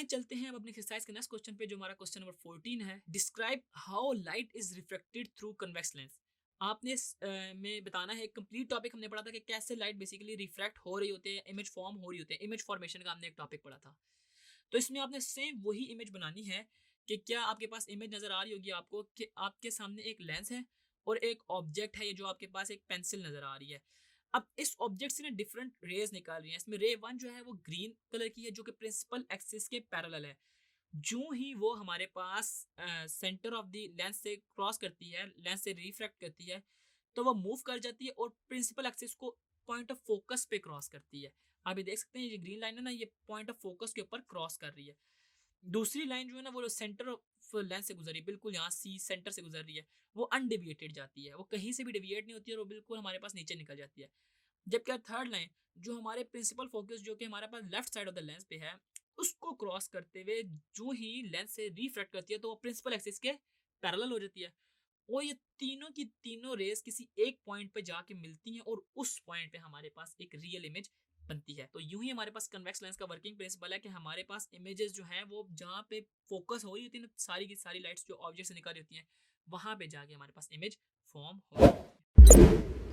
आइए चलते हैं अब अपनी एक्सरसाइज के नेक्स्ट क्वेश्चन पे, जो हमारा क्वेश्चन नंबर 14 है। Describe how light is reflected through convex lens. आपने में बताना है, कंप्लीट टॉपिक हमने पढ़ा था कि कैसे लाइट बेसिकली रिफ्रैक्ट हो रही होती है, इमेज फॉर्म हो रही होती है। इमेज फॉर्मेशन का हमने एक टॉपिक पढ़ा था। तो इसमें आपने सेम वही इमेज बनानी है कि क्या आपके पास इमेज नजर आ रही होगी आपको कि आपके सामने एक लेंस है और एक ऑब्जेक्ट है, ये जो आपके पास एक पेंसिल नजर आ रही है। अब इस ऑब्जेक्ट से ना डिफरेंट रेज निकाल रही है। इसमें रे 1 जो है वो ग्रीन कलर की है, जो कि प्रिंसिपल एक्सिस के पैरेलल है। जो ही वो हमारे पास सेंटर ऑफ द लेंस से क्रॉस करती है, लेंस से रिफ्रैक्ट करती है, तो वो मूव कर जाती है और प्रिंसिपल एक्सिस को पॉइंट ऑफ फोकस पे क्रॉस करती है। आप ये देख सकते हैं, ये ग्रीन लाइन है ना, ये पॉइंट ऑफ फोकस के ऊपर क्रॉस कर रही है। दूसरी लाइन जो है ना, वो सेंटर ऑफ लेंस से गुजर रही है, बिल्कुल यहाँ सी सेंटर से गुजर रही है। वो अनडेविएटेड जाती है, वो कहीं से भी डेविएट नहीं होती है और वो बिल्कुल हमारे पास नीचे निकल जाती है। जबकि थर्ड लाइन जो हमारे प्रिंसिपल फोकस जो कि हमारे पास left side of the lens पे है, उसको क्रॉस करते हुए जो ही लेंस से रिफ्रैक्ट करती है, तो वो प्रिंसिपल एक्सिस के पैरेलल हो जाती है। और ये तीनों की तीनों रेस किसी एक पॉइंट पे जाके मिलती हैं और उस पॉइंट पे हमारे पास एक रियल इमेज बनती है। तो यूं ही हमारे पास कन्वेक्स लेंस का वर्किंग प्रिंसिपल है कि हमारे पास इमेजेस जो है वो जहाँ पे फोकस हो रही होती है ना, सारी की सारी लाइट्स जो ऑब्जेक्ट से निकल रही होती हैं, वहां पे जाके हमारे पास इमेज फॉर्म हो रही होती है।